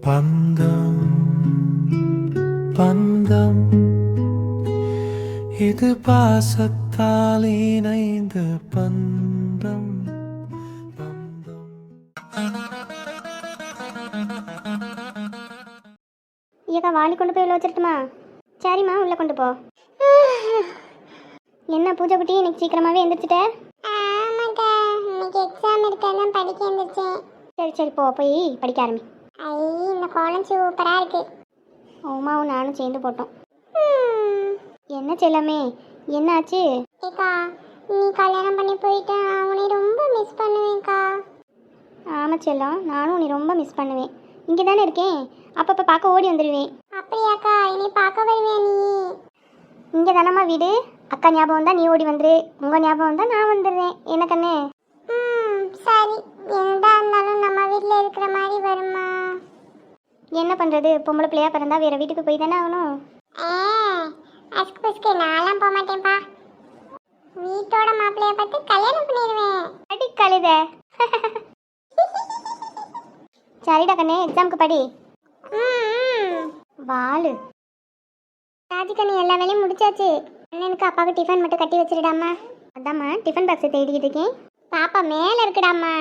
பந்தம் பந்தம் இது பாசத்தால் இணைந்த பந்தம் பந்தம். ஏக்கா வாளி கொண்டு போய் உள்ள வச்சிருட்டுமா? சரிம்மா உள்ள கொண்டு போ. என்ன பூஜை குட்டி இன்னைக்கு சீக்கிரமாவே எந்திரிச்சிட்ட? ஆமாக்கா, இன்னைக்கு எக்ஸாம் இருக்கேன் படிக்க எந்திரிச்சேன். சரி சரி போ போய் படிக்க ஆரம்பி. ஐ, இந்த கோலம் சூப்பரா இருக்கு. உமாவும் நானும் சேர்ந்து போட்டோம். என்ன செல்லமே என்னாச்சு? ஏக்கா, நீ கல்யாணம் பண்ணி போயிட்ட, உன்னை ரொம்ப மிஸ் பண்ணுவேன்க்கா. ஆமாம் செல்லம், நானும் நீ ரொம்ப மிஸ் பண்ணுவேன். இங்கே தானே இருக்கேன், அப்பப்போ பார்க்க ஓடி வந்துடுவேன். அப்படியாக்கா, இனி பார்க்க வருவியா நீ? இங்கே தானம்மா வீடு, அக்கா ஞாபகம் தான் நீ ஓடி வந்துரு, உங்கள் ஞாபகம் தான் நான் வந்துடுறேன். என்ன கண்ணு? சரி, எதா இருந்தாலும் நம்ம வீட்டில் இருக்கிற மாதிரி வருமா? என்ன பண்ணுறது, பொம்பளை பிள்ளையா பிறந்தா வேறு வீட்டுக்கு போய் தானே ஆகணும். அஸ்கு பஸ்கு நான்லாம் போக மாட்டேன்ப்பா. வீட்டோட மாப்பிள்ளைய பார்த்து கல்யாணம் பண்ணிடுவேன். அடி கழுத. சரிடா கண்ணே, எக்ஸாமுக்கு படி. வாளு ராஜிக்கண்ணி, எல்லா வேலையும் முடிச்சாச்சு. அண்ணனுக்கு அப்பாவுக்கு டிஃபன் மட்டும் கட்டி வச்சிருடாமா. அதாம்மா டிஃபன் பாக்ஸை தேடிக்கிட்டு இருக்கேன். பாப்பா மேலே இருக்குடாம்மா,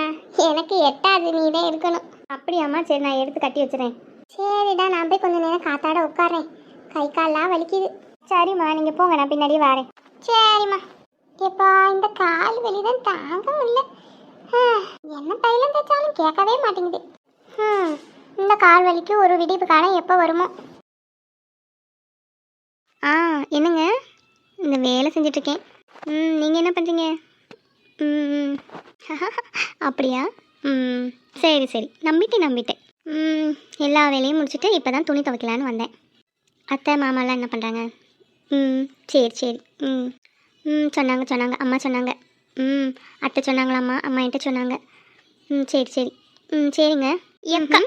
எனக்கு எட்டாது, நீ தான் இருக்கணும். அப்படியாம்மா, சரி நான் எடுத்து கட்டி வச்சுறேன். சரிடா, நான் போய் கொஞ்ச நேரம் காத்தாட உட்காறேன், கை கால்லாம் வலிக்குது. சரிம்மா நீங்கள் போங்க, நான் பின்னாடியே வரேன். சரிம்மா. எப்பா, இந்த கால் வலி தான் தாங்க முடியல. என்ன தைலம் தைச்சாலும் கேட்கவே மாட்டேங்குது. இந்த கால் வலிக்கு ஒரு விடிப்பு காலம் எப்போ வருமோ? என்னங்க, இந்த வேலை செஞ்சிட்ருக்கேன். நீங்கள் என்ன பண்ணுறீங்க? அப்படியா? சரி சரி, நம்பிட்டேன். எல்லா வேலையும் முடிச்சுட்டு இப்போ தான் துணி துவைக்கலான்னு வந்தேன். அத்தை மாமாலாம் என்ன பண்ணுறாங்க? சரி. சொன்னாங்க அம்மா சொன்னாங்க. அத்தை சொன்னாங்களாம்மா, அம்மா என்கிட்ட சொன்னாங்க. சரி. சரிங்க. எம்கா.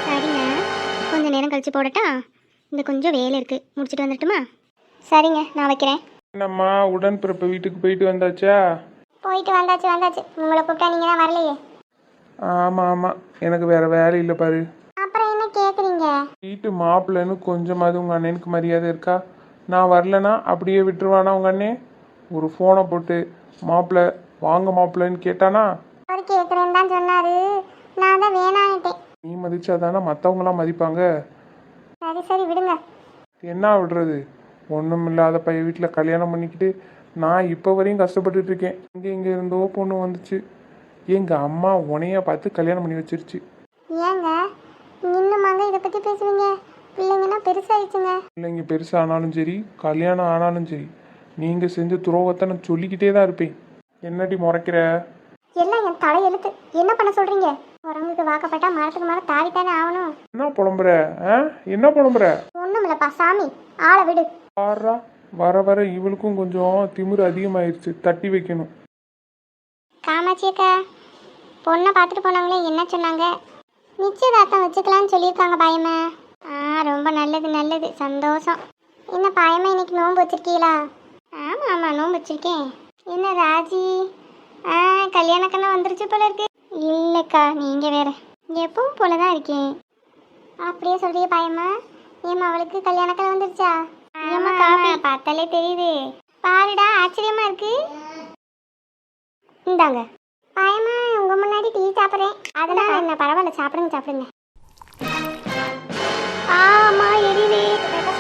சரிங்க, கொஞ்சம் நேரம் கழிச்சு போடட்டா? இந்த கொஞ்சம் வேலை இருக்குது, முடிச்சுட்டு வந்துட்டுமா? சரிங்க, நான் வைக்கிறேன். என்னம்மா, உடன்பிறப்பு வீட்டுக்கு போயிட்டு வந்தாச்சா? போயிட்டு வந்தாச்சு. உங்களை கூப்பிட்டா நீங்கள் தான் வரலையே. ஆமாம், எனக்கு வேறு வேலை இல்லை பாரு. அப்புறம் என்ன கேட்குறீங்க? வீட்டு மாப்பிள்ளைன்னு கொஞ்சமாவது உங்கள் அண்ணனுக்கு மரியாதை இருக்கா? நான் வரலன்னா அப்படியே விட்டுருவானா உங்கள் அண்ணே? ஒரு ஃபோனை போட்டு மாப்பிள்ளை வாங்க மாப்பிள்ளைன்னு கேட்டானா? அவர் கேட்குறேன்னு தான் சொன்னார், நான் தான் வேணான்னுட்டேன். நீ மதிச்சாதானே மற்றவங்களாம் மதிப்பாங்க. சரி விடுங்க. என்ன விடுறது? ஒன்றும் இல்லாத பையன் வீட்டில் கல்யாணம் பண்ணிக்கிட்டு நான் இப்போ வரையும் கஷ்டப்பட்டுட்டு இருக்கேன். இங்கே இருந்தோ பொண்ணு வந்துச்சு, எங்கள் அம்மா உனைய பார்த்து கல்யாணம் பண்ணி வச்சிருச்சு. ஏங்க இன்னுமாங்க இதை பற்றி பேசுவீங்க? பிள்ளைங்கன்னா பெருசாகிடுச்சுங்க. பிள்ளைங்க பெருசானாலும் சரி, கல்யாணம் ஆனாலும் சரி, நீங்கள் செஞ்ச துரோகத்தை நான் சொல்லிக்கிட்டே தான் இருப்பேன். என்னடி முறைக்கிற? எல்லாம் என் தலை எழுத்து. என்ன பண்ண சொல்கிறீங்க? உரங்குக்கு வாக்கப்பட்டா மரத்துக்கு மரம் தாவித்தானே ஆகணும். என்ன புலம்புற? ஒன்றும் இல்லைப்பா சாமி, ஆளை விடு. பாரா, வர இவளுக்கும் கொஞ்சம் திமிரு அதிகமாயிருச்சு, தட்டி வைக்கணும். காமாட்சி அக்கா, பொண்ணை பார்த்துட்டு போனாங்களே, என்ன சொன்னாங்க? நிச்சயதார்த்தம் வச்சுக்கலான்னு சொல்லியிருக்காங்க பாயம்மா. ரொம்ப நல்லது, சந்தோஷம். என்ன பாயம்மா, இன்னைக்கு நோன்பு வச்சிருக்கீங்களா? ஆமாம் நோன்பு வச்சிருக்கேன். என்ன ராஜி, கல்யாணக்கண்ணா வந்துருச்சு போல இருக்கு. இல்லைக்கா, நீங்கள் வேற, எப்பவும் போல தான் இருக்கேன். அப்படியே சொல்றீங்க பாயம்மா? ஏம்மா, அவளுக்கு கல்யாணக்கண்ணா வந்துருச்சா? பார்த்தாலே தெரியுது. பாருடா, ஆச்சரியமா இருக்கு. இந்தாங்க பாயம்மா, உங்க முன்னாடி டீ சாப்பிட்றேன். அதெல்லாம் என்ன, பரவாயில்ல, சாப்பிடுங்க. ஆமா எரியுது.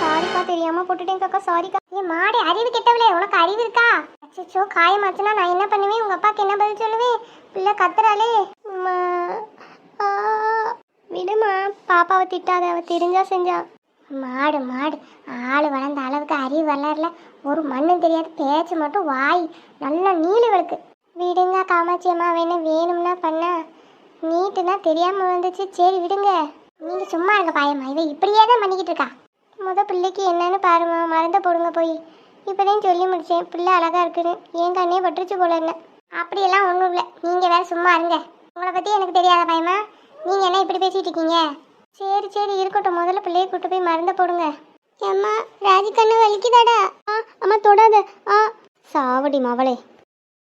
சாரிக்கா, தெரியாம போட்டுட்டேன் காக்கா, சாரிக்கா. ஏன் மாடி, அறிவு கெட்டவளே, உனக்கு அறிவு இருக்கா? அச்சோ, காயமாச்சுன்னா நான் என்ன பண்ணுவேன்? உங்க அப்பாவுக்கு என்ன பதில் சொல்லுவேன்? பிள்ளை கத்துறாளே. விடுமா, பாப்பாவை திட்டாத, அவ தெரிஞ்சா செஞ்சா. மாடு ஆள் வளர்ந்த அளவுக்கு அறிவு வளரல, ஒரு மண்ணும் தெரியாது, பேச்சு மட்டும் வாய் நல்லா நீளுவளுக்கு. விடுங்க காமாட்சி அம்மா, வேணும்னா பண்ணா, நீட்டுனா தெரியாம வந்துச்சு. சரி விடுங்க, நீங்க சும்மா இருங்க பாயம்மா. இவ இப்படியே தான் பண்ணிக்கிட்டு இருக்கா. பிள்ளைக்கு என்னன்னு பாருமா, மறந்த போடுங்க போய். இப்போதான் சொல்லி முடிச்சேன், பிள்ளை அழகா இருக்குன்னு. என் கண்ணே பட்டுருச்சு போல என்ன. அப்படியெல்லாம் ஒன்றும் இல்லை, நீங்க வேற சும்மா இருங்க. உங்களை பத்தி எனக்கு தெரியாத பாயம்மா, நீங்க என்ன இப்படி பேசிட்டு இருக்கீங்க? சரி இருக்கட்டும், முதல்ல பிள்ளையை கூட்டு போய் மறந்த போடுங்க. அம்மா, ராஜி கண்ணு வலிக்குதாடா? அம்மா தொடாத. சாவடி மவளே.